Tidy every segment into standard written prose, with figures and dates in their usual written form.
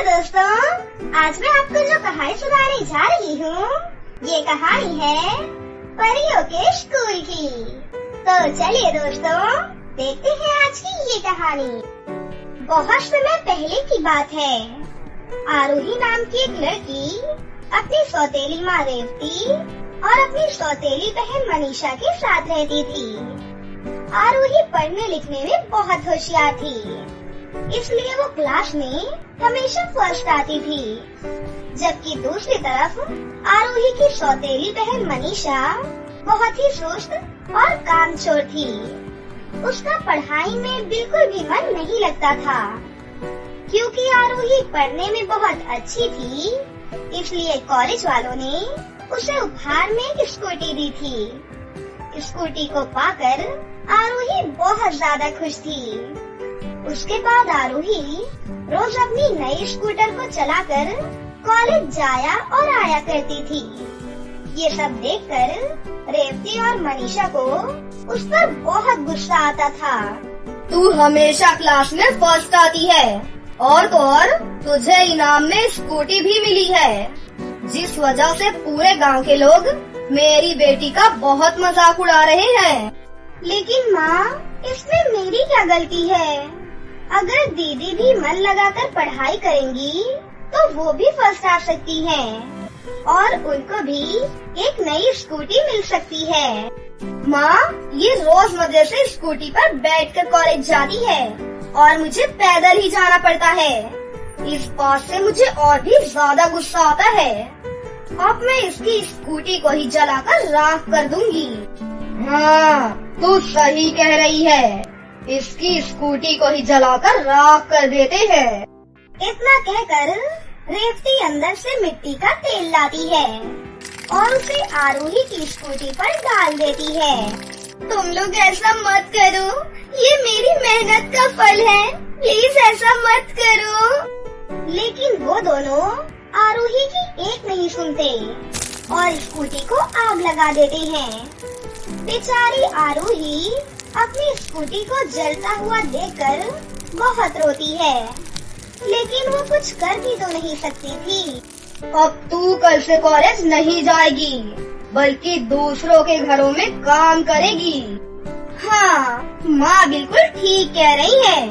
दोस्तों, आज मैं आपको जो कहानी सुनाने जा रही हूँ, ये कहानी है परियों के स्कूल की। तो चलिए दोस्तों, देखते हैं आज की ये कहानी। बहुत समय पहले की बात है। आरोही नाम की एक लड़की अपनी सौतेली माँ रेवती और अपनी सौतेली बहन मनीषा के साथ रहती थी। आरोही पढ़ने लिखने में बहुत होशियार थी, इसलिए वो क्लास में हमेशा फर्स्ट आती थी। जबकि दूसरी तरफ आरोही की सौतेली बहन मनीषा बहुत ही सुस्त और कामचोर थी। उसका पढ़ाई में बिल्कुल भी मन नहीं लगता था। क्योंकि आरोही पढ़ने में बहुत अच्छी थी, इसलिए कॉलेज वालों ने उसे उपहार में एक स्कूटी दी थी। स्कूटी को पाकर आरोही बहुत ज्यादा खुश थी। उसके बाद आरोही रोज अपनी नई स्कूटर को चलाकर कॉलेज जाया और आया करती थी। ये सब देखकर रेवती और मनीषा को उस पर बहुत गुस्सा आता था। तू हमेशा क्लास में फर्स्ट आती है और तो और तुझे इनाम में स्कूटी भी मिली है, जिस वजह से पूरे गांव के लोग मेरी बेटी का बहुत मजाक उड़ा रहे हैं। लेकिन माँ, इसमें मेरी क्या गलती है? अगर दीदी भी मन लगाकर पढ़ाई करेंगी तो वो भी फर्स्ट आ सकती हैं और उनको भी एक नई स्कूटी मिल सकती है। माँ, ये रोज मजे से स्कूटी पर बैठकर कॉलेज जाती है और मुझे पैदल ही जाना पड़ता है। इस बात से मुझे और भी ज्यादा गुस्सा आता है। अब मैं इसकी स्कूटी को ही जलाकर राख कर दूंगी। हाँ, तू सही कह रही है। इसकी स्कूटी को ही जलाकर राख कर देते हैं। इतना कहकर रेवती अंदर से मिट्टी का तेल लाती है और उसे आरोही की स्कूटी पर डाल देती है। तुम लोग ऐसा मत करो, ये मेरी मेहनत का फल है, प्लीज ऐसा मत करो। लेकिन वो दोनों आरोही की एक नहीं सुनते और स्कूटी को आग लगा देते हैं। बेचारी आरोही अपनी स्कूटी को जलता हुआ देखकर बहुत रोती है, लेकिन वो कुछ कर भी तो नहीं सकती थी। अब तू कल से कॉलेज नहीं जाएगी, बल्कि दूसरों के घरों में काम करेगी। हाँ, माँ बिल्कुल ठीक कह रही है।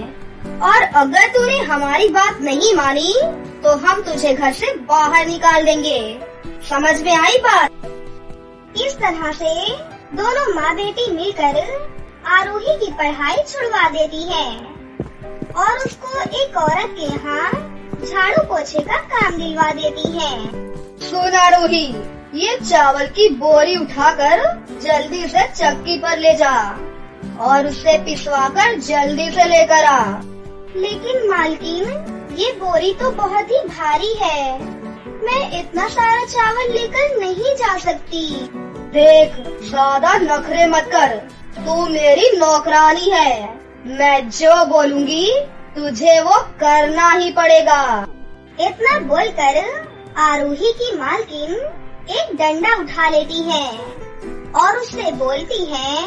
और अगर तूने हमारी बात नहीं मानी तो हम तुझे घर से बाहर निकाल देंगे। समझ में आई बात? इस तरह से दोनों माँ बेटी मिलकर आरोही की पढ़ाई छुड़वा देती है और उसको एक औरत के यहाँ झाड़ू पोछे का काम दिलवा देती है। सुन आरोही, ये चावल की बोरी उठाकर जल्दी से चक्की पर ले जा और उसे पिसवाकर जल्दी से लेकर आ। लेकिन मालकिन, ये बोरी तो बहुत ही भारी है, मैं इतना सारा चावल लेकर नहीं जा सकती। देख, ज्यादा नखरे मत कर, तू मेरी नौकरानी है। मैं जो बोलूँगी तुझे वो करना ही पड़ेगा। इतना बोलकर आरोही की मालकिन एक डंडा उठा लेती है और उससे बोलती है,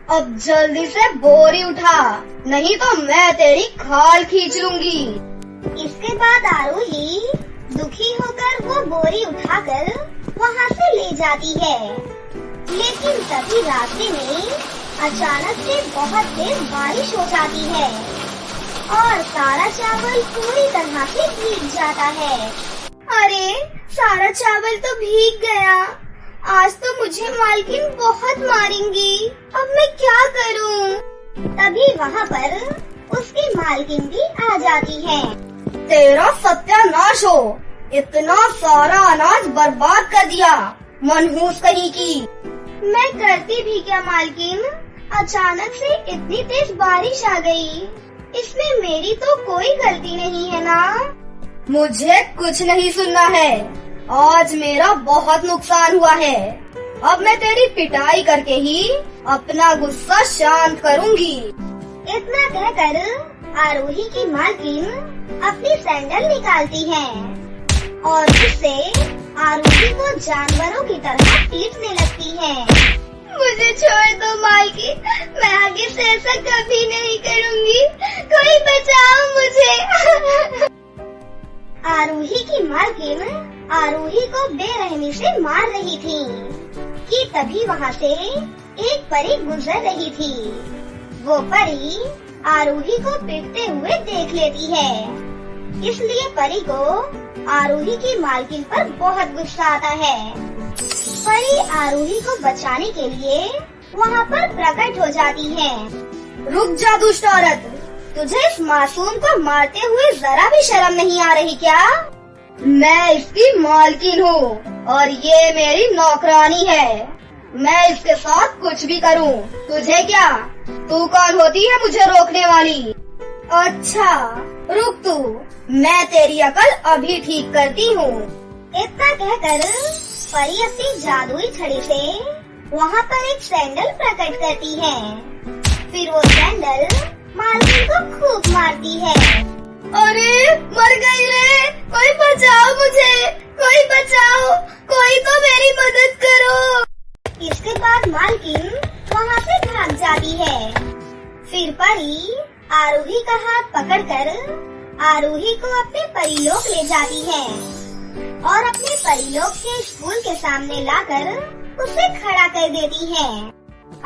अब जल्दी से बोरी उठा, नहीं तो मैं तेरी खाल खींच लूंगी। इसके बाद आरोही दुखी होकर वो बोरी उठाकर वहाँ से ले जाती है। लेकिन तभी रास्ते में अचानक से बहुत तेज बारिश हो जाती है और सारा चावल पूरी तरह से भीग जाता है। अरे, सारा चावल तो भीग गया। आज तो मुझे मालकिन बहुत मारेंगी। अब मैं क्या करूं? तभी वहाँ पर उसकी मालकिन भी आ जाती है। तेरा सत्यानाश हो, इतना सारा अनाज बर्बाद कर दिया, मनहूस कहीं की। मैं करती भी क्या मालकिन, अचानक से इतनी तेज बारिश आ गई, इसमें मेरी तो कोई गलती नहीं है ना। मुझे कुछ नहीं सुनना है। आज मेरा बहुत नुकसान हुआ है। अब मैं तेरी पिटाई करके ही अपना गुस्सा शांत करूंगी। इतना कहकर आरोही की मालकिन अपनी सैंडल निकालती है और उससे आरोही को जानवरों की तरह पीटने लगती है। मुझे छोड़ दो मालकिन, मैं आगे से ऐसा कभी नहीं करूंगी। कोई बचाओ मुझे। आरूही की मालकिन आरूही को बेरहमी से मार रही थी कि तभी वहाँ से एक परी गुजर रही थी। वो परी आरूही को पीटते हुए देख लेती है, इसलिए परी को आरूही की मालकिन पर बहुत गुस्सा आता है। परी आरूही को बचाने के लिए वहाँ पर प्रकट हो जाती है। रुक जा दुष्ट औरत, तुझे इस मासूम को मारते हुए जरा भी शर्म नहीं आ रही क्या? मैं इसकी मालकिन हूँ और ये मेरी नौकरानी है। मैं इसके साथ कुछ भी करूँ, तुझे क्या? तू कौन होती है मुझे रोकने वाली? अच्छा रुक तू, मैं तेरी अकल अभी ठीक करती हूँ। इतना कहकर परी अपनी जादुई छड़ी से वहाँ पर एक सैंडल प्रकट करती है। फिर वो सैंडल मालकिन को खूब मारती है। अरे मर गई रे, कोई बचाओ मुझे, कोई बचाओ, कोई तो मेरी मदद करो। इसके बाद मालकिन वहाँ से भाग जाती है। फिर परी आरूही का हाथ पकड़कर आरूही को अपने परीलोक ले जाती है और अपने परीलोक के स्कूल के सामने लाकर उसे खड़ा कर देती है।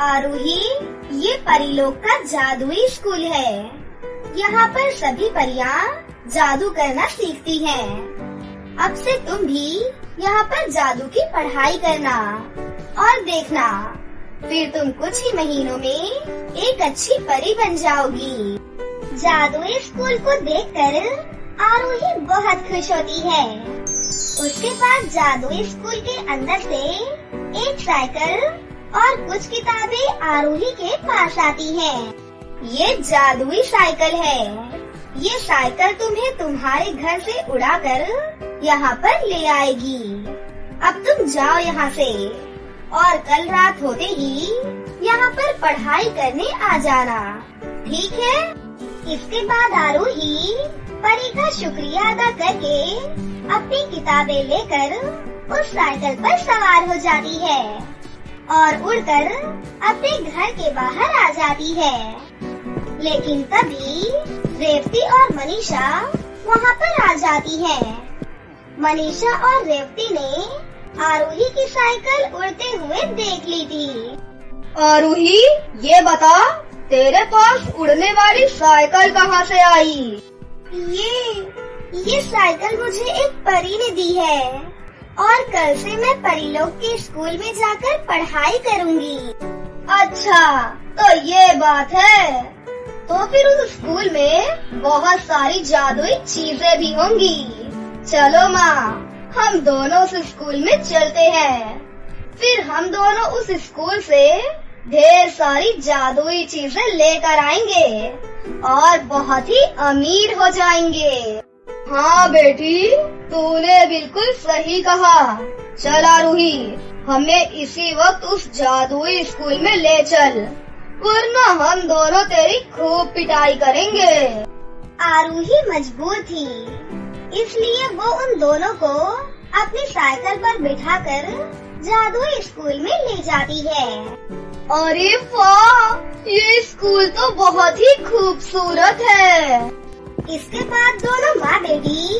आरूही, ये परीलोक का जादुई स्कूल है। यहाँ पर सभी परियां जादू करना सीखती हैं। अब से तुम भी यहाँ पर जादू की पढ़ाई करना और देखना, फिर तुम कुछ ही महीनों में एक अच्छी परी बन जाओगी। जादुई स्कूल को देखकर आरूही बहुत खुश होती है। उसके बाद जादुई स्कूल के अंदर से एक साइकिल और कुछ किताबें आरूही के पास आती हैं। ये जादुई साइकिल है। ये साइकिल तुम्हें तुम्हारे घर से उड़ाकर यहाँ पर ले आएगी। अब तुम जाओ यहाँ से और कल रात होते ही यहाँ पर पढ़ाई करने आ जाना, ठीक है? इसके बाद आरूही परी का शुक्रिया अदा करके अपनी किताबें लेकर उस साइकिल पर सवार हो जाती है और उड़कर अपने घर के बाहर आ जाती है। लेकिन तभी रेवती और मनीषा वहाँ पर आ जाती है। मनीषा और रेवती ने आरूही की साइकिल उड़ते हुए देख ली थी। आरूही, ये बता, तेरे पास उड़ने वाली साइकिल कहाँ से आई? ये साइकिल मुझे एक परी ने दी है और कल से मैं परीलोक के स्कूल में जाकर पढ़ाई करूँगी। अच्छा, तो ये बात है। तो फिर उस स्कूल में बहुत सारी जादुई चीजें भी होंगी। चलो माँ, हम दोनों उस स्कूल में चलते हैं। फिर हम दोनों उस स्कूल से ढेर सारी जादुई चीजें लेकर आएंगे और बहुत ही अमीर हो जाएंगे। हाँ बेटी, तूने बिल्कुल सही कहा। चल आरूही, हमें इसी वक्त उस जादुई स्कूल में ले चल, वरना हम दोनों तेरी खूब पिटाई करेंगे। आरूही मजबूर थी, इसलिए वो उन दोनों को अपनी साइकिल पर बिठाकर जादुई स्कूल में ले जाती है। अरे वाह, ये स्कूल तो बहुत ही खूबसूरत है। इसके बाद दोनों माँ बेटी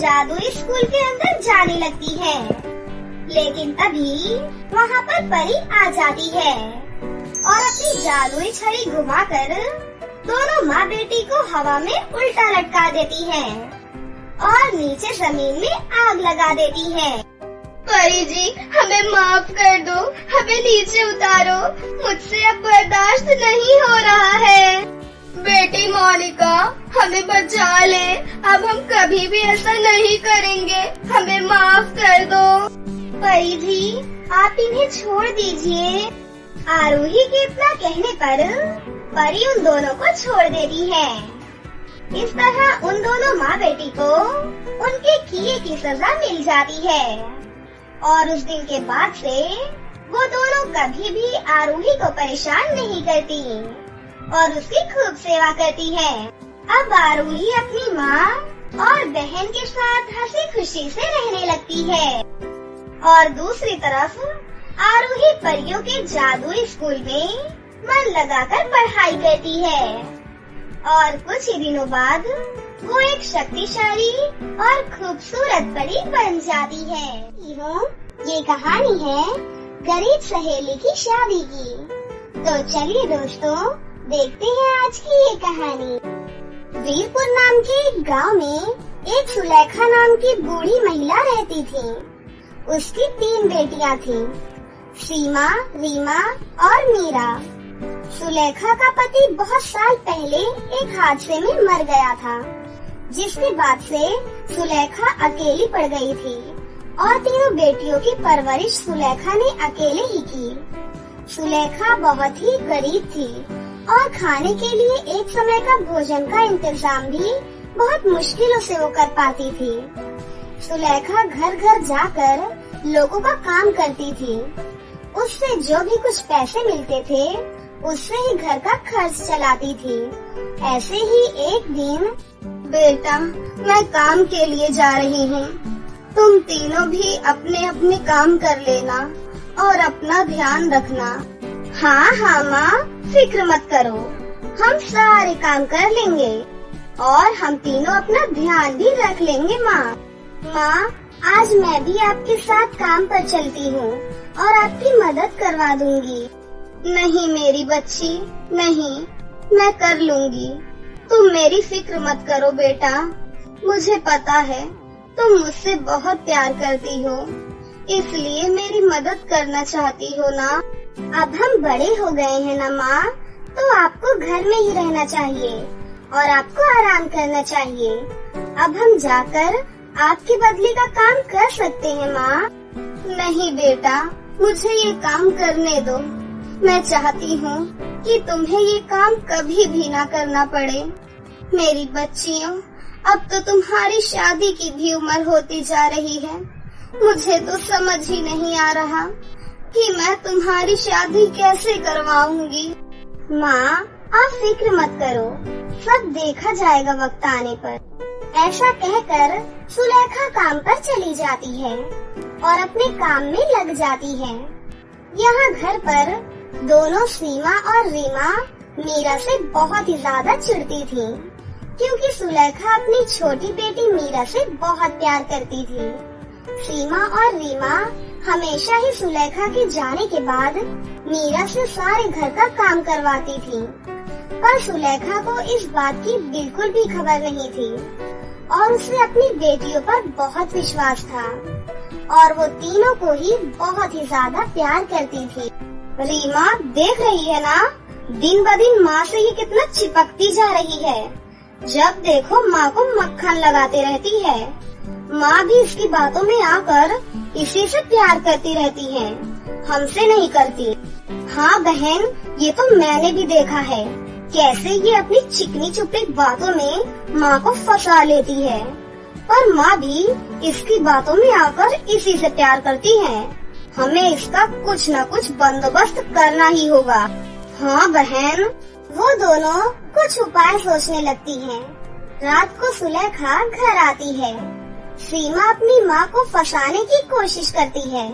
जादुई स्कूल के अंदर जाने लगती है। लेकिन तभी वहाँ पर परी आ जाती है और अपनी जादुई छड़ी घुमाकर दोनों माँ बेटी को हवा में उल्टा लटका देती है और नीचे जमीन में आग लगा देती है। परी जी, हमें माफ कर दो, हमें नीचे उतारो, मुझसे अब बर्दाश्त नहीं हो रहा है। बेटी मोनिका, हमें बचा ले, अब हम कभी भी ऐसा नहीं करेंगे, हमें माफ कर दो। परी जी, आप इन्हें छोड़ दीजिए। आरूही के इतना कहने पर परी उन दोनों को छोड़ देती है। इस तरह उन दोनों माँ बेटी को उनके किए की सजा मिल जाती है और उस दिन के बाद से वो दोनों कभी भी आरूही को परेशान नहीं करती और उसकी खूब सेवा करती है। अब आरूही अपनी माँ और बहन के साथ हंसी खुशी से रहने लगती है और दूसरी तरफ आरूही परियों के जादुई स्कूल में मन लगाकर पढ़ाई करती है। और कुछ ही दिनों बाद वो एक शक्तिशाली और खूबसूरत परी बन जाती है। ये कहानी है गरीब सहेली की शादी की। तो चलिए दोस्तों, देखते हैं आज की ये कहानी। वीरपुर नाम के एक गाँव में एक सुलेखा नाम की बूढ़ी महिला रहती थी। उसकी 3 बेटियां थीं, सीमा, रीमा और मीरा। सुलेखा का पति बहुत साल पहले एक हादसे में मर गया था, जिसके बाद से सुलेखा अकेली पड़ गई थी और तीनों बेटियों की परवरिश सुलेखा ने अकेले ही की। सुलेखा बहुत ही गरीब थी और खाने के लिए एक समय का भोजन का इंतजाम भी बहुत मुश्किलों से वो कर पाती थी। सुलेखा घर घर जाकर लोगों का काम करती थी। उससे जो भी कुछ पैसे मिलते थे उससे ही घर का खर्च चलाती थी। ऐसे ही एक दिन, बेटा, मैं काम के लिए जा रही हूँ, तुम तीनों भी अपने अपने काम कर लेना और अपना ध्यान रखना। हाँ हाँ माँ, फिक्र मत करो, हम सारे काम कर लेंगे और हम तीनों अपना ध्यान भी रख लेंगे माँ। माँ, आज मैं भी आपके साथ काम पर चलती हूँ और आपकी मदद करवा दूंगी। नहीं मेरी बच्ची, नहीं, मैं कर लूंगी। तुम मेरी फिक्र मत करो बेटा, मुझे पता है तुम मुझसे बहुत प्यार करती हो, इसलिए मेरी मदद करना चाहती हो ना। अब हम बड़े हो गए हैं ना माँ, तो आपको घर में ही रहना चाहिए और आपको आराम करना चाहिए। अब हम जाकर आपके बदले का काम कर सकते हैं माँ। नहीं बेटा, मुझे ये काम करने दो। मैं चाहती हूँ कि तुम्हें ये काम कभी भी ना करना पड़े। मेरी बच्चियों, अब तो तुम्हारी शादी की भी उम्र होती जा रही है। मुझे तो समझ ही नहीं आ रहा कि मैं तुम्हारी शादी कैसे करवाऊंगी। माँ, आप फिक्र मत करो, सब देखा जाएगा वक्त आने पर। ऐसा कहकर सुलेखा काम पर चली जाती है और अपने काम में लग जाती है। यहाँ घर पर दोनों सीमा और रीमा मीरा से बहुत ही ज्यादा चिढ़ती थी, क्योंकि सुलेखा अपनी छोटी बेटी मीरा से बहुत प्यार करती थी। सीमा और रीमा हमेशा ही सुलेखा के जाने के बाद मीरा से सारे घर का काम करवाती थी, पर सुलेखा को इस बात की बिल्कुल भी खबर नहीं थी और उसे अपनी बेटियों पर बहुत विश्वास था और वो तीनों को ही बहुत ही ज्यादा प्यार करती थी। रीमा देख रही है ना, दिन ब दिन माँ से ये कितना चिपकती जा रही है। जब देखो माँ को मक्खन लगाते रहती है। माँ भी इसकी बातों में आकर इसी से प्यार करती रहती है, हमसे नहीं करती। हाँ बहन, ये तो मैंने भी देखा है, कैसे ये अपनी चिकनी चुपड़ी बातों में माँ को फंसा लेती है, पर माँ भी इसकी बातों में आकर इसी से प्यार करती है। हमें इसका कुछ न कुछ बंदोबस्त करना ही होगा। हाँ बहन। वो दोनों कुछ उपाय सोचने लगती हैं। रात को सुलेखा घर आती है। सीमा अपनी माँ को फंसाने की कोशिश करती है,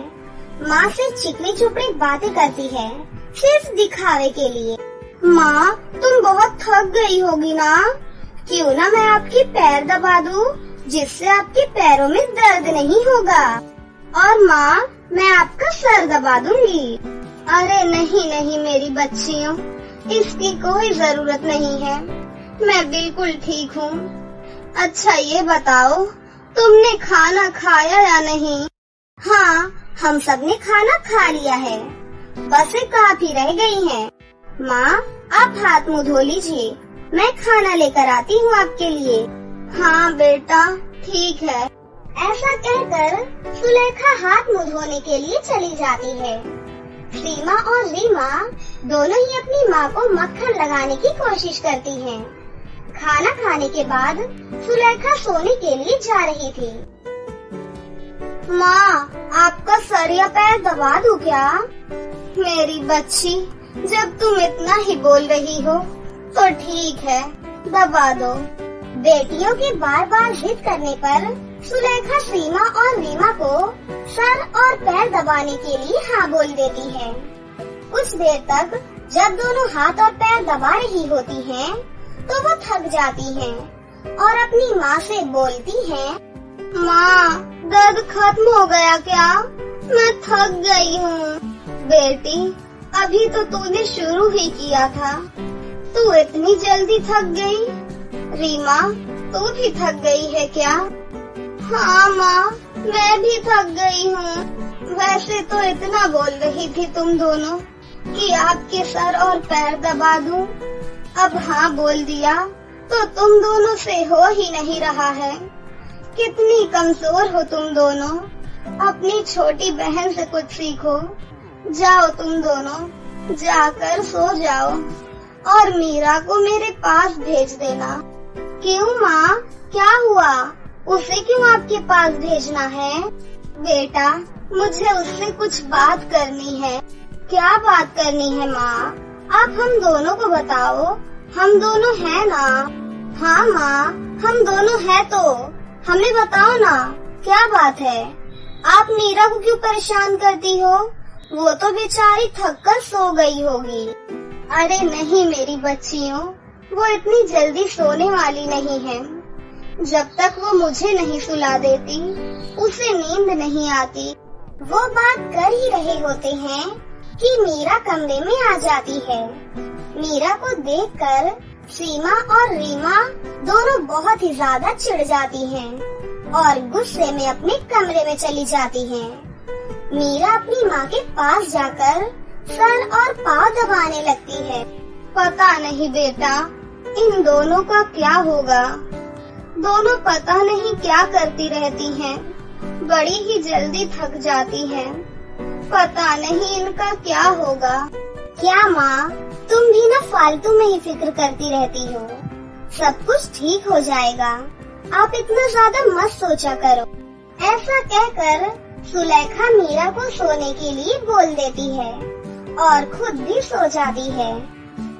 माँ से चिकनी चुपड़ी बातें करती है, सिर्फ दिखावे के लिए। माँ, तुम बहुत थक गई होगी ना, क्यों ना मैं आपके पैर दबा दूं, जिससे आपके पैरों में दर्द नहीं होगा। और माँ, मैं आपका सर दबा दूंगी। अरे नहीं नहीं मेरी बच्चियों, इसकी कोई जरूरत नहीं है, मैं बिल्कुल ठीक हूँ। अच्छा ये बताओ, तुमने खाना खाया या नहीं? हाँ, हम सबने खाना खा लिया है, बस एक आप ही रह गई हैं। माँ, आप हाथ मुँह धो लीजिए, मैं खाना लेकर आती हूँ आपके लिए। हाँ बेटा, ठीक है। ऐसा कहकर सुलेखा हाथ मुँह धोने के लिए चली जाती है। सीमा और रीमा दोनों ही अपनी माँ को मक्खन लगाने की कोशिश करती हैं। खाना खाने के बाद सुलेखा सोने के लिए जा रही थी। माँ, आपका सर या पैर दबा दूं क्या? मेरी बच्ची, जब तुम इतना ही बोल रही हो तो ठीक है, दबा दो। बेटियों के बार बार जिद करने पर सुलेखा सीमा और रीमा को सर और पैर दबाने के लिए हाँ बोल देती है। कुछ देर तक जब दोनों हाथ और पैर दबा रही होती हैं, तो वो थक जाती हैं और अपनी माँ से बोलती है, माँ, दर्द खत्म हो गया क्या? मैं थक गई हूँ। बेटी, अभी तो तूने शुरू ही किया था, तू इतनी जल्दी थक गई? रीमा, तू भी थक गई है क्या? हाँ माँ, मैं भी थक गई हूँ। वैसे तो इतना बोल रही थी तुम दोनों कि आपके सर और पैर दबा दूं। अब हाँ बोल दिया तो तुम दोनों से हो ही नहीं रहा है। कितनी कमजोर हो तुम दोनों। अपनी छोटी बहन से कुछ सीखो। जाओ तुम दोनों, जाकर सो जाओ और मीरा को मेरे पास भेज देना। क्यों माँ, क्या हुआ? उसे क्यों आपके पास भेजना है? बेटा, मुझे उससे कुछ बात करनी है। क्या बात करनी है माँ? आप हम दोनों को बताओ। हम दोनों हैं ना? हाँ माँ, हम दोनों हैं तो हमें बताओ ना, क्या बात है? आप मीरा को क्यों परेशान करती हो? वो तो बेचारी थक कर सो गई होगी। अरे नहीं मेरी बच्चियों, वो इतनी जल्दी सोने वाली नहीं है। जब तक वो मुझे नहीं सुला देती, उसे नींद नहीं आती। वो बात कर ही रहे होते हैं कि मीरा कमरे में आ जाती है। मीरा को देखकर सीमा और रीमा दोनों बहुत ही ज्यादा चिढ़ जाती हैं और गुस्से में अपने कमरे में चली जाती हैं। मीरा अपनी माँ के पास जाकर सर और पाँव दबाने लगती है। पता नहीं बेटा, इन दोनों का क्या होगा। दोनों पता नहीं क्या करती रहती हैं। बड़ी ही जल्दी थक जाती हैं। पता नहीं इनका क्या होगा। क्या माँ, तुम भी ना फालतू में ही फिक्र करती रहती हो। सब कुछ ठीक हो जाएगा, आप इतना ज्यादा मत सोचा करो। ऐसा कहकर सुलेखा मीरा को सोने के लिए बोल देती है और खुद भी सो जाती है।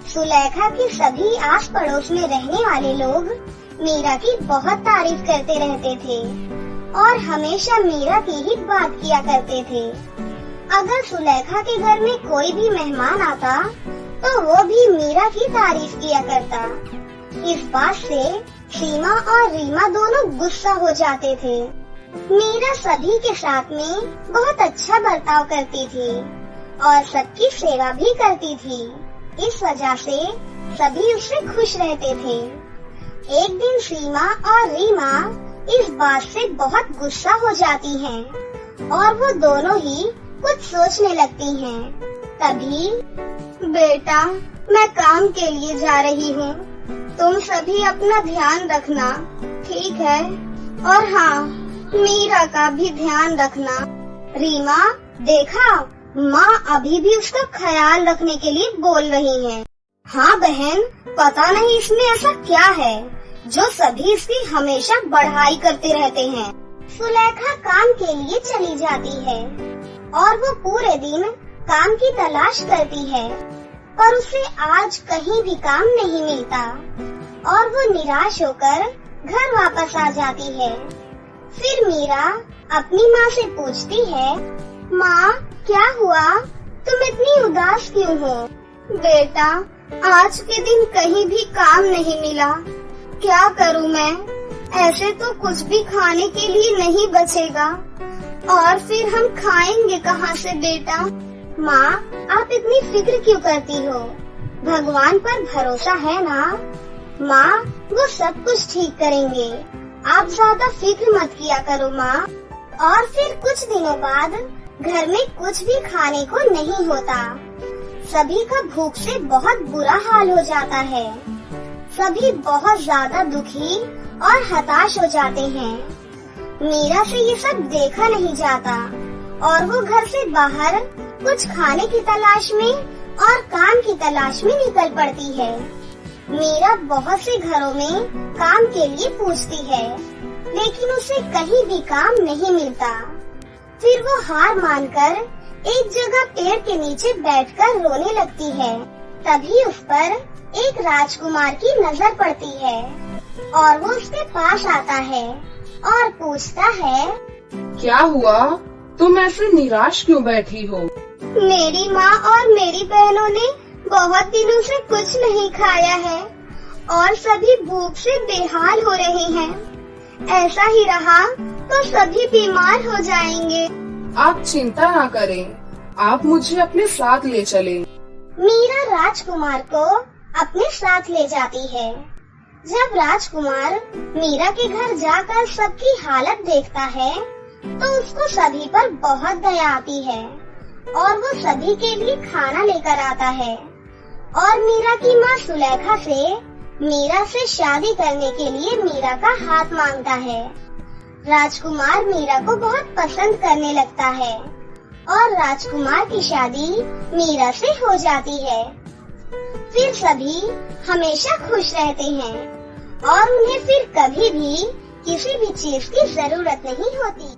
सुलेखा की सभी आस पड़ोस में रहने वाले लोग मीरा की बहुत तारीफ करते रहते थे और हमेशा मीरा की ही बात किया करते थे। अगर सुलेखा के घर में कोई भी मेहमान आता तो वो भी मीरा की तारीफ किया करता। इस बात से सीमा और रीमा दोनों गुस्सा हो जाते थे। मीरा सभी के साथ में बहुत अच्छा बर्ताव करती थी और सबकी सेवा भी करती थी। इस वजह से सभी उससे खुश रहते थे। एक दिन सीमा और रीमा इस बात से बहुत गुस्सा हो जाती हैं और वो दोनों ही कुछ सोचने लगती हैं। तभी, बेटा, मैं काम के लिए जा रही हूँ, तुम सभी अपना ध्यान रखना, ठीक है? और हाँ, मीरा का भी ध्यान रखना। रीमा, देखा, माँ अभी भी उसका ख्याल रखने के लिए बोल रही हैं। हाँ बहन, पता नहीं इसमें ऐसा क्या है जो सभी इसकी हमेशा बढ़ाई करते रहते हैं। सुलेखा काम के लिए चली जाती है और वो पूरे दिन काम की तलाश करती है, पर उसे आज कहीं भी काम नहीं मिलता और वो निराश होकर घर वापस आ जाती है। फिर मीरा अपनी माँ से पूछती है, माँ, क्या हुआ? तुम इतनी उदास क्यों हो? बेटा, आज के दिन कहीं भी काम नहीं मिला, क्या करूँ मैं? ऐसे तो कुछ भी खाने के लिए नहीं बचेगा और फिर हम खाएंगे कहाँ से बेटा? माँ, आप इतनी फिक्र क्यों करती हो? भगवान पर भरोसा है ना? माँ, वो सब कुछ ठीक करेंगे, आप ज्यादा फिक्र मत किया करो माँ। और फिर कुछ दिनों बाद घर में कुछ भी खाने को नहीं होता। सभी का भूख से बहुत बुरा हाल हो जाता है। सभी बहुत ज्यादा दुखी और हताश हो जाते हैं। मीरा से ये सब देखा नहीं जाता और वो घर से बाहर कुछ खाने की तलाश में और काम की तलाश में निकल पड़ती है। मीरा बहुत से घरों में काम के लिए पूछती है, लेकिन उसे कहीं भी काम नहीं मिलता। फिर वो हार मानकर एक जगह पेड़ के नीचे बैठकर रोने लगती है। तभी उस पर एक राजकुमार की नजर पड़ती है और वो उसके पास आता है और पूछता है, क्या हुआ? तुम ऐसे निराश क्यों बैठी हो? मेरी माँ और मेरी बहनों ने बहुत दिनों से कुछ नहीं खाया है और सभी भूख से बेहाल हो रहे हैं। ऐसा ही रहा तो सभी बीमार हो जाएंगे। आप चिंता ना करें, आप मुझे अपने साथ ले चलें। मीरा राजकुमार को अपने साथ ले जाती है। जब राजकुमार मीरा के घर जाकर सबकी हालत देखता है तो उसको सभी पर बहुत दया आती है और वो सभी के लिए खाना लेकर आता है और मीरा की माँ सुलेखा से मीरा से शादी करने के लिए मीरा का हाथ मांगता है। राजकुमार मीरा को बहुत पसंद करने लगता है और राजकुमार की शादी मीरा से हो जाती है। फिर सभी हमेशा खुश रहते हैं और उन्हें फिर कभी भी किसी भी चीज की जरूरत नहीं होती।